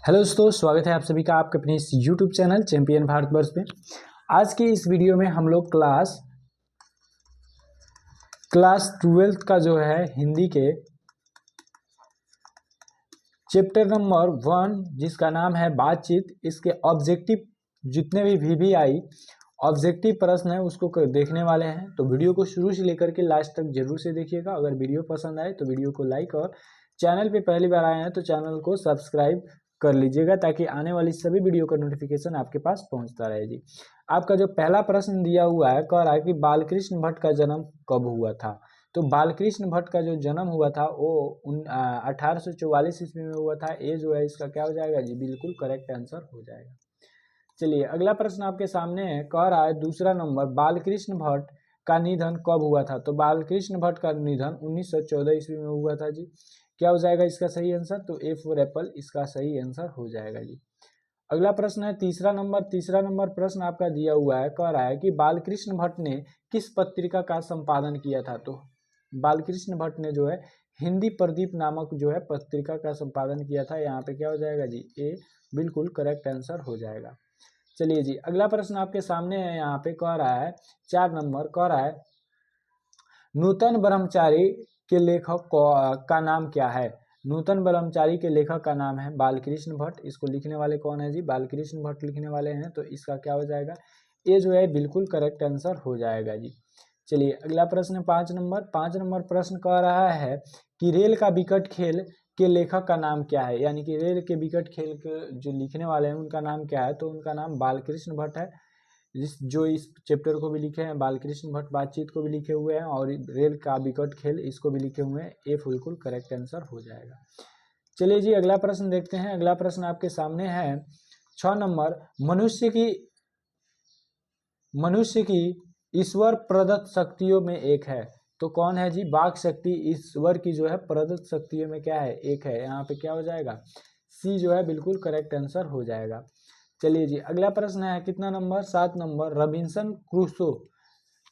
Hello दोस्तों, स्वागत है आप सभी का आपके अपने इस यूट्यूब चैनल चैंपियन भारतवर्ष में। आज की इस वीडियो में हम लोग क्लास 12 का जो है हिंदी के चैप्टर नंबर 1 जिसका नाम है बातचीत, इसके ऑब्जेक्टिव जितने भी वीवीआई ऑब्जेक्टिव प्रश्न है उसको देखने वाले हैं। तो वीडियो को शुरू से लेकर के लास्ट तक जरूर से देखिएगा। अगर वीडियो पसंद आए तो वीडियो को लाइक और चैनल पे पहली बार आए हैं तो चैनल को सब्सक्राइब कर लीजिएगा ताकि आने वाली सभी वीडियो का नोटिफिकेशन आपके पास पहुंचता रहे जी। आपका जो पहला प्रश्न दिया हुआ है कह रहा है कि बालकृष्ण भट्ट का जन्म कब हुआ था। तो बालकृष्ण भट्ट का जो जन्म हुआ था वो 1844 ईस्वी में हुआ था। ये जो है इसका क्या हो जाएगा जी, बिल्कुल करेक्ट आंसर हो जाएगा। चलिए अगला प्रश्न आपके सामने है, कह रहा है दूसरा नंबर, बालकृष्ण भट्ट का निधन कब हुआ था। तो बालकृष्ण भट्ट का निधन 1914 ईस्वी में हुआ था जी। क्या हो जाएगा इसका सही आंसर, तो ए फॉर एप्पल इसका सही आंसर हो जाएगा जी। अगला प्रश्न है तीसरा नंबर प्रश्न आपका दिया हुआ है, कह रहा है कि बालकृष्ण भट्ट ने किस पत्रिका का संपादन किया था। तो बालकृष्ण भट्ट ने जो है हिंदी प्रदीप नामक जो है पत्रिका का संपादन किया था। यहाँ पे क्या हो जाएगा जी, ए बिल्कुल करेक्ट आंसर हो जाएगा। चलिए जी अगला प्रश्न आपके सामने है, यहाँ पे कह रहा है 4 नंबर, कह रहा है नूतन ब्रह्मचारी के लेखक का नाम क्या है। नूतन ब्रह्मचारी के लेखक का नाम है बालकृष्ण भट्ट। इसको लिखने वाले कौन है जी, बालकृष्ण भट्ट लिखने वाले हैं। तो इसका क्या हो जाएगा, ये जो है बिल्कुल करेक्ट आंसर हो जाएगा जी। चलिए अगला प्रश्न 5 नंबर प्रश्न कह रहा है कि रेल का विकट खेल के लेखक का नाम क्या है। यानी कि रेल के विकट खेल के जो लिखने वाले हैं उनका नाम क्या है। तो उनका नाम बालकृष्ण भट्ट है। जो इस चैप्टर को भी लिखे हैं बालकृष्ण भट्ट, बातचीत को भी लिखे हुए हैं और रेल का विकट खेल इसको भी लिखे हुए हैं। ये बिल्कुल करेक्ट आंसर हो जाएगा। चलिए जी अगला प्रश्न देखते हैं। अगला प्रश्न आपके सामने है 6 नंबर, मनुष्य की ईश्वर प्रदत्त शक्तियों में एक है। तो कौन है जी, वाक शक्ति ईश्वर की जो है प्रदत्त शक्तियों में क्या है, एक है। यहाँ पे क्या हो जाएगा, सी जो है बिल्कुल करेक्ट आंसर हो जाएगा। चलिए जी अगला प्रश्न है कितना नंबर, 7 नंबर, रॉबिन्सन क्रूसो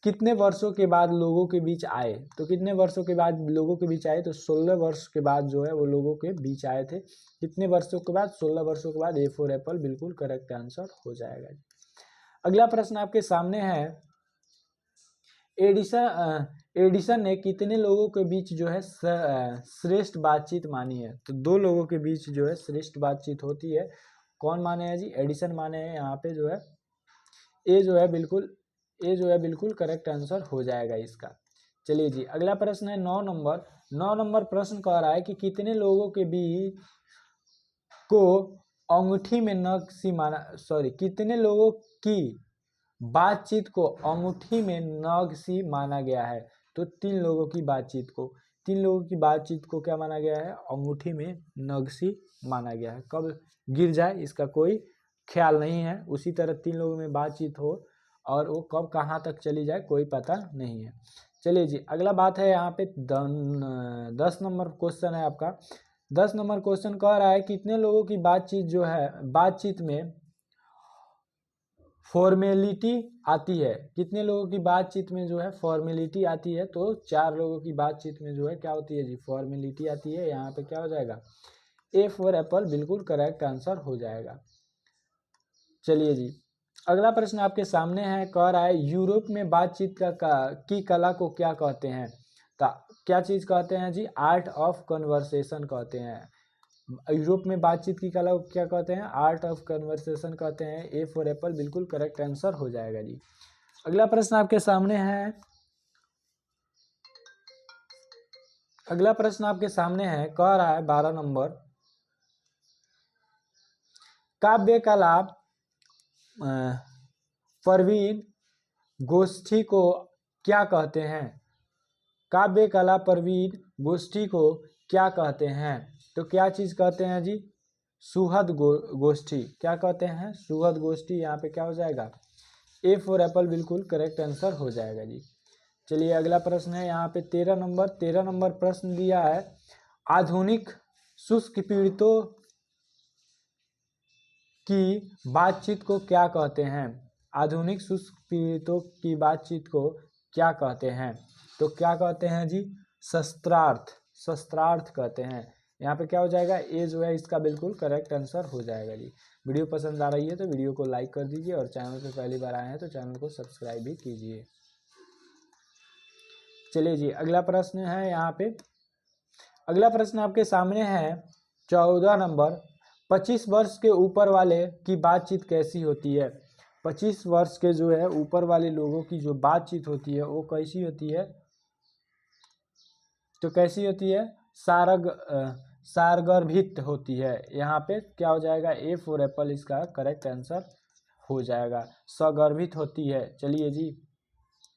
कितने वर्षों के बाद लोगों के बीच आए। तो कितने वर्षों के बाद लोगों के बीच आए, तो 16 वर्ष के बाद जो है वो लोगों के बीच आए थे। कितने वर्षों के बाद, 16 वर्षों के बाद। ए फॉर एप्पल बिल्कुल करेक्ट आंसर हो जाएगा। अगला प्रश्न आपके सामने है, एडिसन ने कितने लोगों के बीच जो है श्रेष्ठ बातचीत मानी है। तो 2 लोगों के बीच जो है श्रेष्ठ बातचीत होती है। कौन माने हैं जी, एडिसन माने हैं। यहाँ पे जो है ए जो है बिल्कुल करेक्ट आंसर हो जाएगा इसका। चलिए जी अगला प्रश्न है 9 नंबर प्रश्न कह रहा है कि कितने लोगों के बीच को अंगूठी में नक्शी माना, कितने लोगों की बातचीत को अंगूठी में नक्शी माना गया है। तो 3 लोगों की बातचीत को क्या माना गया है, अंगूठी में नक्शी माना गया है। कब गिर जाए इसका कोई ख्याल नहीं है। उसी तरह 3 लोगों में बातचीत हो और वो कब कहाँ तक चली जाए कोई पता नहीं है। चलिए जी अगला बात है, यहाँ पे 10 नंबर क्वेश्चन है आपका। 10 नंबर क्वेश्चन कह रहा है कितने लोगों की बातचीत में फॉर्मेलिटी आती है। कितने लोगों की बातचीत में जो है फॉर्मेलिटी आती है। तो 4 लोगों की बातचीत में जो है क्या होती है जी, फॉर्मेलिटी आती है। यहाँ पे क्या हो जाएगा, ए फॉर एप्पल बिल्कुल करेक्ट आंसर हो जाएगा। चलिए जी अगला प्रश्न आपके सामने है, कह रहा है यूरोप में बातचीत की कला को क्या कहते हैं। तो क्या चीज कहते हैं जी, आर्ट ऑफ कन्वर्सेशन कहते हैं। यूरोप में बातचीत की कला को क्या कहते हैं, आर्ट ऑफ कन्वर्सेशन कहते हैं। ए फॉर एप्पल बिल्कुल करेक्ट आंसर हो जाएगा जी। अगला प्रश्न आपके सामने है, कह रहा है 12 नंबर, काव्य कला प्रवीण गोष्ठी को क्या कहते हैं। काव्य कला प्रवीण गोष्ठी को क्या कहते हैं। तो क्या चीज कहते हैं जी, सुहद गोष्ठी। क्या कहते हैं, सुहद गोष्ठी। यहाँ पे क्या हो जाएगा, ए फॉर एप्पल बिल्कुल करेक्ट आंसर हो जाएगा जी। चलिए अगला प्रश्न है यहाँ पे 13 नंबर प्रश्न दिया है, आधुनिक शुष्क पीड़ितों की बातचीत को क्या कहते हैं। आधुनिक शुष्क पीड़ितों की बातचीत को क्या कहते हैं। तो क्या कहते हैं जी, शस्त्रार्थ कहते हैं। यहाँ पे क्या हो जाएगा, ए जो है इसका बिल्कुल करेक्ट आंसर हो जाएगा जी। वीडियो पसंद आ रही है तो वीडियो को लाइक कर दीजिए और चैनल पे पहली बार आए हैं तो चैनल को सब्सक्राइब भी कीजिए। चलिए जी, अगला प्रश्न है यहाँ पे। अगला प्रश्न आपके सामने है 14 नंबर। 25 वर्ष के ऊपर वाले की बातचीत कैसी होती है? 25 वर्ष के जो है ऊपर वाले लोगों की जो बातचीत होती है वो कैसी होती है? तो कैसी होती है? सारगर्भित होती है। यहाँ पे क्या हो जाएगा, ए फॉर एप्पल इसका करेक्ट आंसर हो जाएगा। सगर्भित होती है। चलिए जी,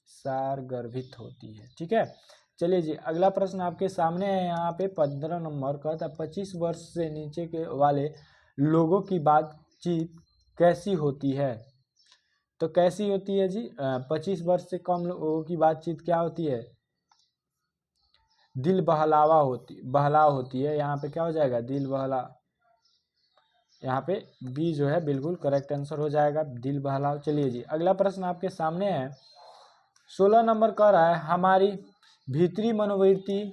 सारगर्भित होती है। ठीक है, चलिए जी, अगला प्रश्न आपके सामने है यहाँ पे 15 नंबर का था। 25 वर्ष से नीचे के वाले लोगों की बातचीत कैसी होती है? तो कैसी होती है जी? 25 वर्ष से कम लोगों की बातचीत क्या होती है? दिल बहलाव होती है। यहाँ पे क्या हो जाएगा, दिल बहला। यहाँ पे बी जो है बिल्कुल करेक्ट आंसर हो जाएगा, दिल बहलाव। चलिए जी, अगला प्रश्न आपके सामने है 16 नंबर कह रहा है हमारी भीतरी मनोवृत्ति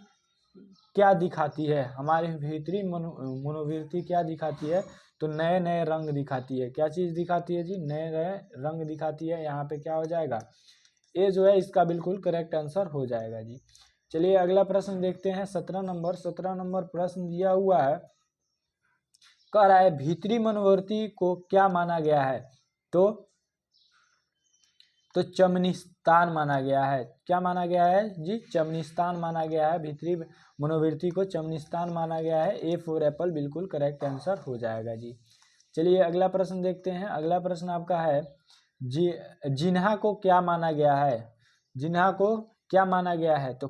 क्या दिखाती है? हमारी भीतरी मनोवृत्ति क्या दिखाती है? तो नए नए रंग दिखाती है। क्या चीज दिखाती है जी? नए नए रंग दिखाती है। यहाँ पे क्या हो जाएगा, ए जो है इसका बिल्कुल करेक्ट आंसर हो जाएगा जी। चलिए अगला प्रश्न देखते हैं 17 नंबर। 17 नंबर प्रश्न दिया हुआ है, कह रहा है भीतरी मनोवृत्ति को क्या माना गया है? तो चमनिस्तान माना गया है। क्या माना गया है जी? चमनिस्तान माना गया है। भीतरी मनोवृत्ति को चमनिस्तान माना गया है। ए फॉर एप्पल बिल्कुल करेक्ट आंसर हो जाएगा जी। चलिए अगला प्रश्न देखते हैं। अगला प्रश्न आपका है जिन्हा को क्या माना गया है? जिन्हा को क्या माना गया है? तो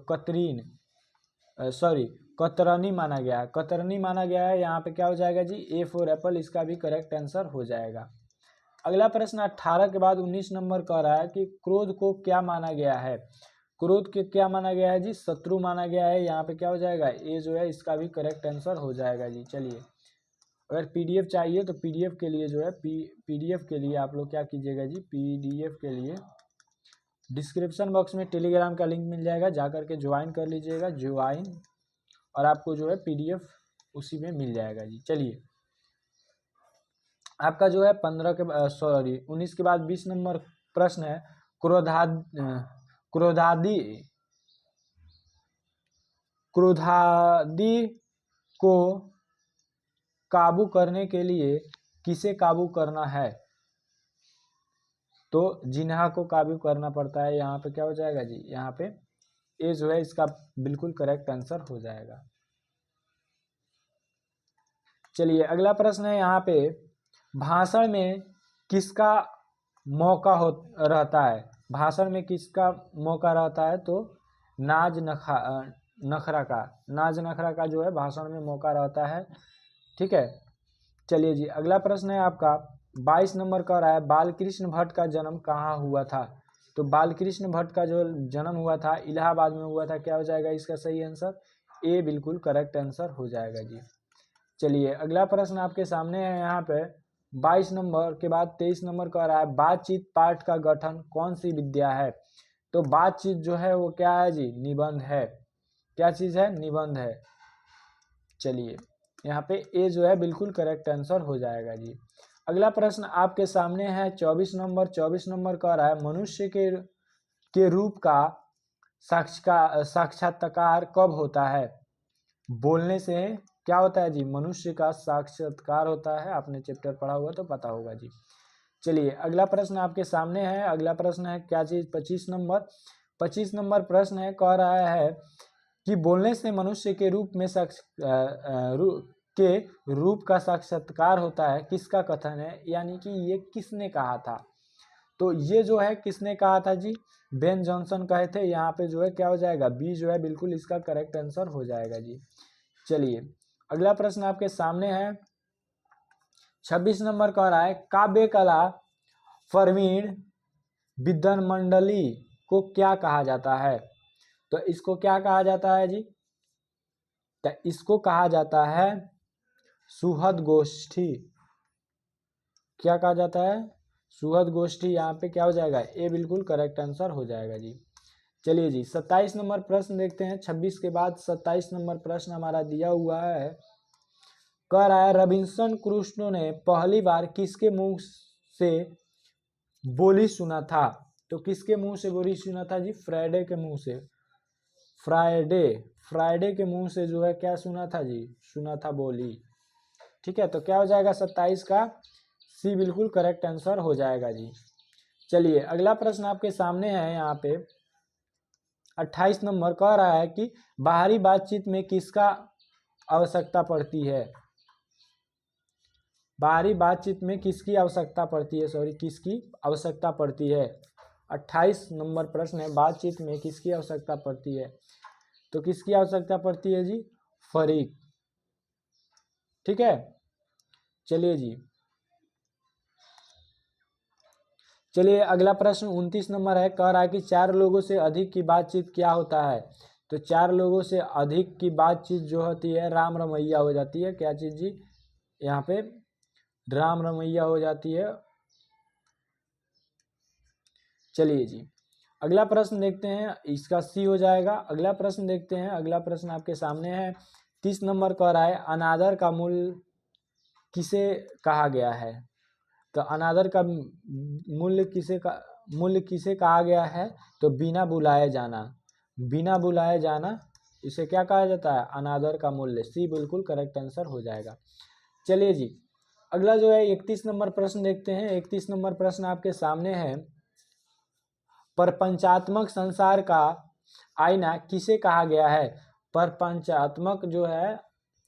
कतरनी माना गया है। कतरनी माना गया है। यहाँ पे क्या हो जाएगा जी? ए फॉर एप्पल इसका भी करेक्ट आंसर हो जाएगा। अगला प्रश्न 18 के बाद 19 नंबर कह रहा है कि क्रोध को क्या माना गया है? क्रोध के क्या माना गया है जी? शत्रु माना गया है। यहाँ पे क्या हो जाएगा, ए जो है इसका भी करेक्ट आंसर हो जाएगा जी। चलिए, अगर पीडीएफ चाहिए तो पीडीएफ के लिए जो है पीडीएफ के लिए आप लोग क्या कीजिएगा जी, पीडीएफ के लिए डिस्क्रिप्शन बॉक्स में टेलीग्राम का लिंक मिल जाएगा, जाकर के ज्वाइन कर लीजिएगा, ज्वाइन, और आपको जो है पीडीएफ उसी में मिल जाएगा जी। चलिए, आपका जो है 19 के बाद 20 नंबर प्रश्न है क्रोधादि को काबू करने के लिए किसे काबू करना है? तो जिन्हा को काबू करना पड़ता है। यहाँ पे क्या हो जाएगा जी? यहाँ पे ए जो है इसका बिल्कुल करेक्ट आंसर हो जाएगा। चलिए अगला प्रश्न है यहाँ पे, भाषण में किसका मौका रहता है? भाषण में किसका मौका रहता है? तो नाज नखरा का जो है भाषण में मौका रहता है। ठीक है, चलिए जी, अगला प्रश्न है आपका 22 नंबर का रहा है बालकृष्ण भट्ट का जन्म कहाँ हुआ था? तो बालकृष्ण भट्ट का जो जन्म हुआ था इलाहाबाद में हुआ था। क्या हो जाएगा इसका सही आंसर? ए बिल्कुल करेक्ट आंसर हो जाएगा जी। चलिए अगला प्रश्न आपके सामने है यहाँ पे 22 नंबर के बाद 23 नंबर का रहा है बातचीत पाठ का गठन कौन सी विद्या है? तो बातचीत जो है वो क्या है जी? निबंध है। क्या चीज है? निबंध है। चलिए यहाँ पे ए जो है बिल्कुल करेक्ट आंसर हो जाएगा जी। अगला प्रश्न आपके सामने है 24 नंबर। 24 नंबर का रहा है मनुष्य के रूप का साक्षात्कार कब होता है? बोलने से क्या होता है जी? मनुष्य का साक्षात्कार होता है। आपने चैप्टर पढ़ा हुआ तो पता होगा जी। चलिए अगला प्रश्न आपके सामने है। अगला प्रश्न है क्या चीज? 25 नंबर। 25 नंबर प्रश्न है, कह रहा है कि बोलने से मनुष्य के रूप का साक्षात्कार होता है, किसका कथन है? यानी कि ये किसने कहा था? तो ये जो है किसने कहा था जी? बेन जॉनसन कहे थे। यहाँ पे जो है क्या हो जाएगा? बी जो है बिल्कुल इसका करेक्ट आंसर हो जाएगा जी। चलिए अगला प्रश्न आपके सामने है 26 नंबर कह रहा है काव्य कला प्रवीण विद्वान मंडली को क्या कहा जाता है? तो इसको क्या कहा जाता है जी? तो इसको कहा जाता है सुहद गोष्ठी। क्या कहा जाता है? सुहद गोष्ठी। यहाँ पे क्या हो जाएगा? ए बिल्कुल करेक्ट आंसर हो जाएगा जी। चलिए जी 27 नंबर प्रश्न देखते हैं। 26 के बाद 27 नंबर प्रश्न हमारा दिया हुआ है कह रहा है रॉबिन्सन क्रूसो ने पहली बार किसके मुंह से बोली सुना था। तो किसके मुंह से बोली सुना था जी? फ्राइडे के मुंह से। फ्राइडे के मुंह से जो है क्या सुना था जी? सुना था बोली। ठीक है, तो क्या हो जाएगा 27 का सी बिल्कुल करेक्ट आंसर हो जाएगा जी। चलिए अगला प्रश्न आपके सामने है यहाँ पे 28 नंबर कह रहा है कि बाहरी बातचीत में किसका आवश्यकता पड़ती है। बाहरी बातचीत में किसकी आवश्यकता पड़ती है, किसकी आवश्यकता पड़ती है। 28 नंबर प्रश्न है, बातचीत में किसकी आवश्यकता पड़ती है। तो किसकी आवश्यकता पड़ती है जी? फरीक। ठीक है, चलिए जी, चलिए अगला प्रश्न 29 नंबर है, कह रहा है कि 4 लोगों से अधिक की बातचीत क्या होता है। तो 4 लोगों से अधिक की बातचीत जो होती है राम रमैया हो जाती है। क्या चीज जी? यहाँ पे राम रमैया हो जाती है। चलिए जी अगला प्रश्न देखते हैं, इसका सी हो जाएगा। अगला प्रश्न देखते हैं, अगला प्रश्न आपके सामने है 30 नंबर कह रहा है अनादर का मूल्य किसे कहा गया है। तो अनादर का मूल्य किसे कहा गया है। तो बिना बुलाए जाना, बिना बुलाए जाना इसे क्या कहा जाता है? अनादर का मूल्य। सी बिल्कुल करेक्ट आंसर हो जाएगा। चलिए जी अगला जो है 31 नंबर प्रश्न देखते हैं। 31 नंबर प्रश्न आपके सामने है, प्रपंचात्मक संसार का आईना किसे कहा गया है। प्रपंचात्मक जो है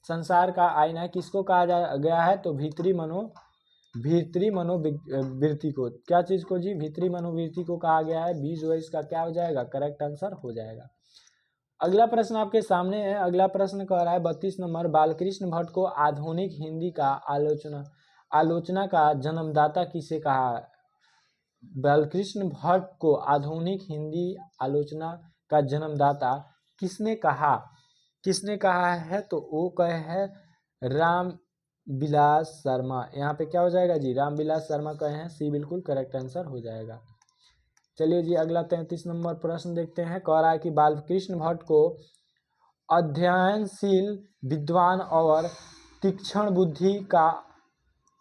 संसार का आईना किसको कहा गया है। तो भीतरी मनोवृत्ति को। क्या चीज को जी? भीतरी मनोवृत्ति को कहा गया है। बी जो है इसका क्या हो जाएगा? करेक्ट आंसर हो जाएगा। अगला प्रश्न आपके सामने है, अगला प्रश्न कह रहा है 32 नंबर, बालकृष्ण भट्ट को आधुनिक हिंदी का आलोचना का जन्मदाता किसे कहा। बालकृष्ण भट्ट को आधुनिक हिंदी आलोचना का जन्मदाता किसने कहा, किसने कहा है। तो वो कहे है राम बिलास शर्मा। यहाँ पे क्या हो जाएगा जी? राम बिलास शर्मा कहे हैं। सी बिल्कुल करेक्ट आंसर हो जाएगा। चलिए जी अगला 33 नंबर प्रश्न देखते हैं, कह रहा है कि बालकृष्ण भट्ट को अध्ययनशील विद्वान और तीक्ष्ण बुद्धि का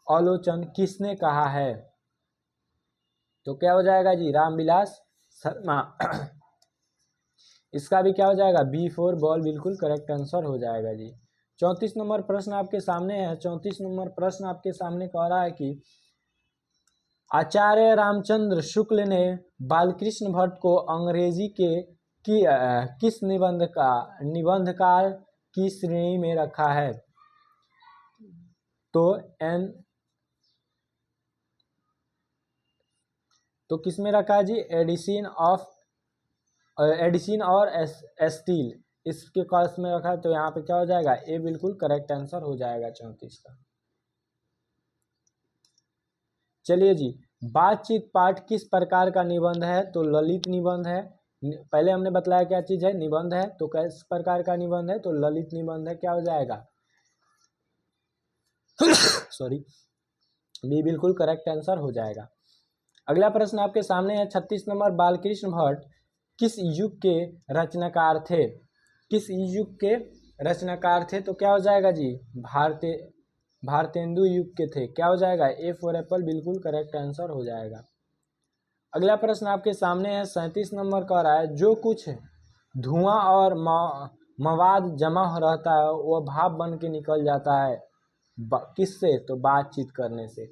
आलोचन किसने कहा है। तो क्या हो जाएगा जी? रामविलास शर्मा। इसका भी क्या हो जाएगा? B4 बॉल बिल्कुल करेक्ट आंसर हो जाएगा जी। 34 नंबर प्रश्न आपके सामने है। 34 नंबर प्रश्न आपके सामने कह रहा है कि आचार्य रामचंद्र शुक्ल ने बालकृष्ण भट्ट को अंग्रेजी के किस निबंधकार की श्रेणी में रखा है। तो किस में रखा है जी? एडिसन और स्टील, इसके कॉस्ट में रखा है। तो यहाँ पे क्या हो जाएगा? ए बिल्कुल करेक्ट आंसर हो जाएगा 34 का। चलिए जी बातचीत पाठ किस प्रकार का निबंध है। तो ललित निबंध है। पहले हमने बतलाया क्या चीज है? निबंध है। तो किस प्रकार का निबंध है? तो ललित निबंध है। क्या हो जाएगा? सॉरी, बी बिल्कुल करेक्ट आंसर हो जाएगा। अगला प्रश्न आपके सामने है 36 नंबर, बालकृष्ण भट्ट किस युग के रचनाकार थे। किस युग के रचनाकार थे। तो क्या हो जाएगा जी? भारतेंदु युग के थे। क्या हो जाएगा? ए फॉर एप्पल बिल्कुल करेक्ट आंसर हो जाएगा। अगला प्रश्न आपके सामने है 37 नंबर कह रहा है जो कुछ धुआं और मवाद जमा रहता है वह भाप बन के निकल जाता है किससे। तो बातचीत करने से।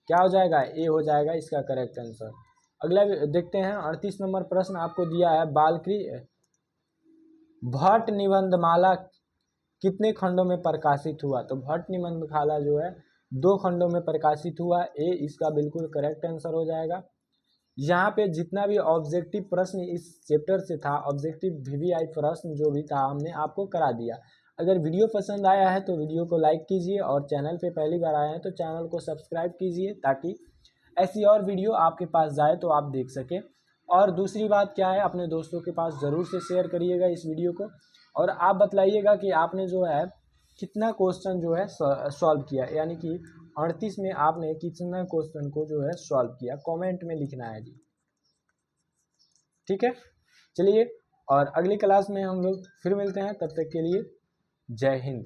क्या हो जाएगा? ए हो जाएगा इसका करेक्ट आंसर। अगला देखते हैं 38 नंबर प्रश्न आपको दिया है, बालकृष्ण भट्ट निबंधमाला कितने खंडों में प्रकाशित हुआ। तो भट्ट निबंधमाला जो है 2 खंडों में प्रकाशित हुआ। ए इसका बिल्कुल करेक्ट आंसर हो जाएगा। यहाँ पे जितना भी ऑब्जेक्टिव प्रश्न इस चैप्टर से था, ऑब्जेक्टिव VVI प्रश्न जो भी था हमने आपको करा दिया। अगर वीडियो पसंद आया है तो वीडियो को लाइक कीजिए और चैनल पे पहली बार आए हैं तो चैनल को सब्सक्राइब कीजिए ताकि ऐसी और वीडियो आपके पास जाए तो आप देख सकें। और दूसरी बात क्या है, अपने दोस्तों के पास ज़रूर से शेयर करिएगा इस वीडियो को और आप बतलाइएगा कि आपने जो है कितना क्वेश्चन जो है सॉल्व किया, यानी कि 38 में आपने कितना क्वेश्चन को जो है सॉल्व किया, कमेंट में लिखना है जी। ठीक है, चलिए और अगली क्लास में हम लोग फिर मिलते हैं, तब तक के लिए जय हिंद।